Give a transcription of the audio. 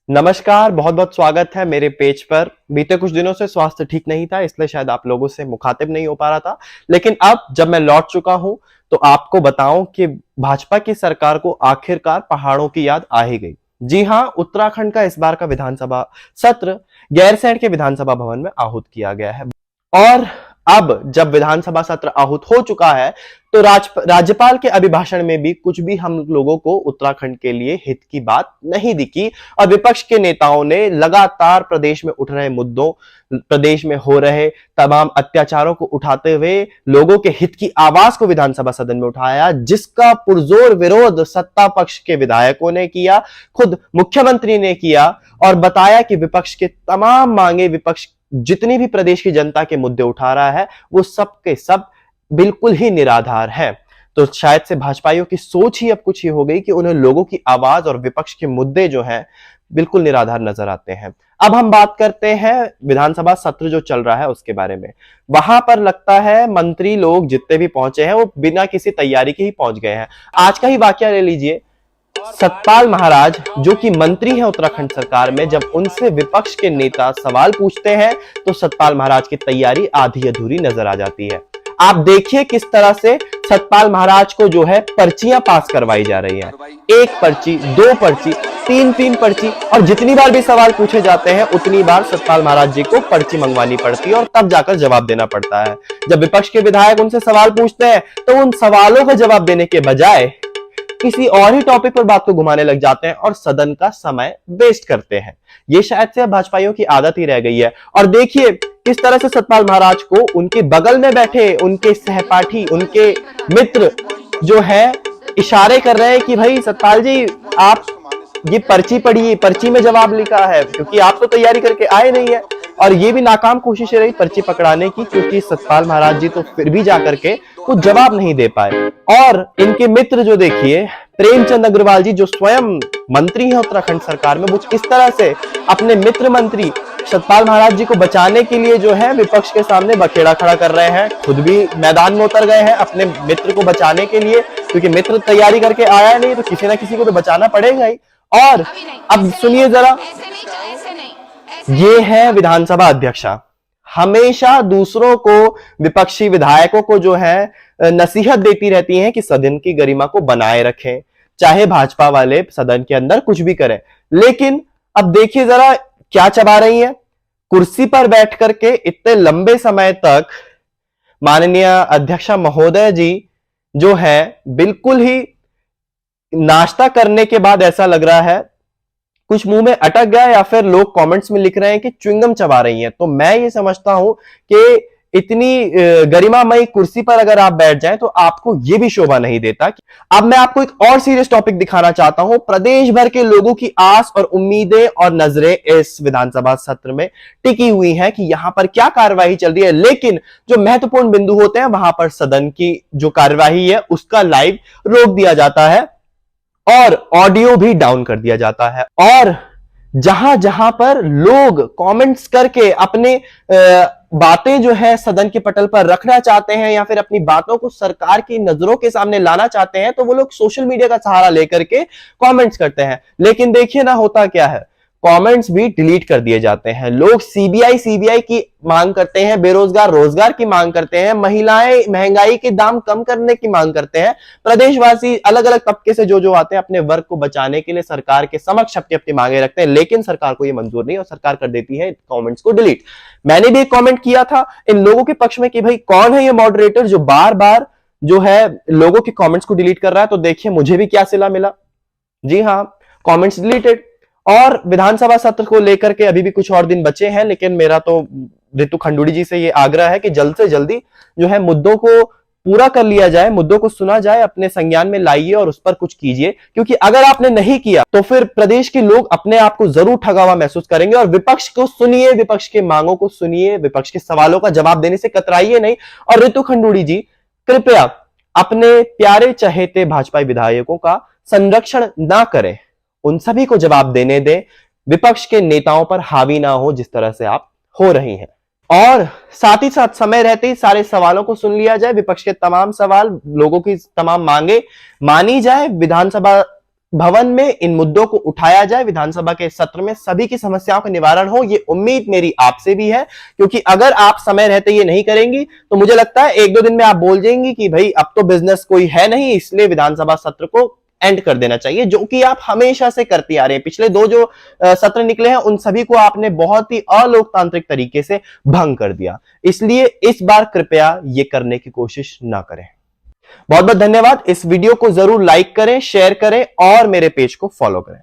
नमस्कार, बहुत बहुत स्वागत है मेरे पेज पर। बीते कुछ दिनों से स्वास्थ्य ठीक नहीं था, इसलिए शायद आप लोगों से मुखातिब नहीं हो पा रहा था। लेकिन अब जब मैं लौट चुका हूं तो आपको बताऊं कि भाजपा की सरकार को आखिरकार पहाड़ों की याद आ ही गई। जी हां, उत्तराखंड का इस बार का विधानसभा सत्र गैरसैंण के विधानसभा भवन में आहूत किया गया है। और अब जब विधानसभा सत्र आहूत हो चुका है तो राज्यपाल के अभिभाषण में भी कुछ भी हम लोगों को उत्तराखंड के लिए हित की बात नहीं दिखी। और विपक्ष के नेताओं ने लगातार प्रदेश में उठ रहे मुद्दों, प्रदेश में हो रहे तमाम अत्याचारों को उठाते हुए लोगों के हित की आवाज को विधानसभा सदन में उठाया, जिसका पुरजोर विरोध सत्ता पक्ष के विधायकों ने किया, खुद मुख्यमंत्री ने किया और बताया कि विपक्ष के तमाम मांगे, विपक्ष जितनी भी प्रदेश की जनता के मुद्दे उठा रहा है वो सब के सब बिल्कुल ही निराधार है। तो शायद से भाजपाइयों की सोच ही अब कुछ ही हो गई कि उन्हें लोगों की आवाज और विपक्ष के मुद्दे जो हैं बिल्कुल निराधार नजर आते हैं। अब हम बात करते हैं विधानसभा सत्र जो चल रहा है उसके बारे में। वहां पर लगता है मंत्री लोग जितने भी पहुंचे हैं वो बिना किसी तैयारी के ही पहुंच गए हैं। आज का ही वाकया ले लीजिए। सतपाल महाराज जो कि मंत्री हैं उत्तराखंड सरकार में, जब उनसे विपक्ष के नेता सवाल पूछते हैं तो सतपाल महाराज की तैयारी आधी अधूरी नजर आ जाती है। आप देखिए किस तरह से सतपाल महाराज को जो है पर्चियां पास करवाई जा रही हैं। एक पर्ची, दो पर्ची, तीन पर्ची, और जितनी बार भी सवाल पूछे जाते हैं उतनी बार सतपाल महाराज जी को पर्ची मंगवानी पड़ती है और तब जाकर जवाब देना पड़ता है। जब विपक्ष के विधायक उनसे सवाल पूछते हैं तो उन सवालों का जवाब देने के बजाय किसी और ही टॉपिक पर बात को घुमाने लग जाते हैं और सदन का समय वेस्ट करते हैं। ये शायद से भाजपाइयों की आदत ही रह गई है। और देखिए किस तरह से सतपाल महाराज को उनके बगल में बैठे उनके सहपाठी, उनके मित्र जो है इशारे कर रहे हैं कि भाई सतपाल जी आप ये पर्ची पढ़िए, पर्ची में जवाब लिखा है, क्योंकि आप तो तैयारी करके आए नहीं है। और ये भी नाकाम कोशिश रही पर्ची पकड़ाने की, क्योंकि सतपाल महाराज जी तो फिर भी जाकर के कुछ जवाब नहीं दे पाए। और इनके मित्र जो देखिए प्रेमचंद अग्रवाल जी जो स्वयं मंत्री हैं उत्तराखंड सरकार में, वो किस तरह से अपने मित्र मंत्री सतपाल महाराज जी को बचाने के लिए जो है विपक्ष के सामने बखेड़ा खड़ा कर रहे हैं। खुद भी मैदान में उतर गए हैं अपने मित्र को बचाने के लिए, क्योंकि मित्र तैयारी करके आया नहीं तो किसी ना किसी को तो बचाना पड़ेगा ही। और अब सुनिए जरा, ये है विधानसभा अध्यक्षा, हमेशा दूसरों को, विपक्षी विधायकों को जो है नसीहत देती रहती हैं कि सदन की गरिमा को बनाए रखें, चाहे भाजपा वाले सदन के अंदर कुछ भी करें। लेकिन अब देखिए जरा क्या चबा रही हैं। कुर्सी पर बैठ करके इतने लंबे समय तक माननीय अध्यक्षा महोदय जी जो है बिल्कुल ही नाश्ता करने के बाद ऐसा लग रहा है कुछ मुंह में अटक गया, या फिर लोग कमेंट्स में लिख रहे हैं कि च्युइंगम चबा रही हैं। तो मैं ये समझता हूं कि इतनी गरिमामयी कुर्सी पर अगर आप बैठ जाएं तो आपको ये भी शोभा नहीं देता। अब मैं आपको एक और सीरियस टॉपिक दिखाना चाहता हूं। प्रदेश भर के लोगों की आस और उम्मीदें और नजरें इस विधानसभा सत्र में टिकी हुई हैं कि यहां पर क्या कार्यवाही चल रही है। लेकिन जो महत्वपूर्ण बिंदु होते हैं वहां पर सदन की जो कार्यवाही है उसका लाइव रोक दिया जाता है और ऑडियो भी डाउन कर दिया जाता है। और जहां जहां पर लोग कमेंट्स करके अपने बातें जो है सदन के पटल पर रखना चाहते हैं या फिर अपनी बातों को सरकार की नजरों के सामने लाना चाहते हैं, तो वो लोग सोशल मीडिया का सहारा लेकर के कमेंट्स करते हैं। लेकिन देखिए ना होता क्या है, कमेंट्स भी डिलीट कर दिए जाते हैं। लोग सीबीआई की मांग करते हैं, बेरोजगार रोजगार की मांग करते हैं, महिलाएं महंगाई के दाम कम करने की मांग करते हैं। प्रदेशवासी अलग अलग तबके से जो आते हैं अपने वर्ग को बचाने के लिए सरकार के समक्ष अपनी अपनी मांगे रखते हैं। लेकिन सरकार को यह मंजूर नहीं और सरकार कर देती है कमेंट्स को डिलीट। मैंने भी एक कमेंट किया था इन लोगों के पक्ष में कि भाई कौन है ये मॉडरेटर जो बार बार जो है लोगों के कमेंट्स को डिलीट कर रहा है। तो देखिए मुझे भी क्या सिला मिला। जी हाँ, कमेंट्स डिलीटेड। और विधानसभा सत्र को लेकर के अभी भी कुछ और दिन बचे हैं, लेकिन मेरा तो रितु खंडूड़ी जी से ये आग्रह है कि जल्द से जल्दी जो है मुद्दों को पूरा कर लिया जाए, मुद्दों को सुना जाए, अपने संज्ञान में लाइए और उस पर कुछ कीजिए। क्योंकि अगर आपने नहीं किया तो फिर प्रदेश के लोग अपने आप को जरूर ठगा हुआ महसूस करेंगे। और विपक्ष को सुनिए, विपक्ष के मांगों को सुनिए, विपक्ष के सवालों का जवाब देने से कतराइए नहीं। और रितु खंडूड़ी जी कृपया अपने प्यारे चहेते भाजपा विधायकों का संरक्षण ना करें, उन सभी को जवाब देने दें, विपक्ष के नेताओं पर हावी ना हो जिस तरह से आप हो रही हैं। और साथ ही साथ समय रहते ही सारे सवालों को सुन लिया जाए, विपक्ष के तमाम सवाल, लोगों की तमाम मांगे मानी जाए, विधानसभा भवन में इन मुद्दों को उठाया जाए, विधानसभा के सत्र में सभी की समस्याओं का निवारण हो। ये उम्मीद मेरी आपसे भी है, क्योंकि अगर आप समय रहते ये नहीं करेंगी तो मुझे लगता है 1-2 दिन में आप बोल जाएंगी कि भाई अब तो बिजनेस कोई है नहीं, इसलिए विधानसभा सत्र को एंड कर देना चाहिए, जो कि आप हमेशा से करती आ रहे हैं। पिछले 2 जो सत्र निकले हैं उन सभी को आपने बहुत ही अलोकतांत्रिक तरीके से भंग कर दिया, इसलिए इस बार कृपया ये करने की कोशिश ना करें। बहुत बहुत धन्यवाद। इस वीडियो को जरूर लाइक करें, शेयर करें और मेरे पेज को फॉलो करें।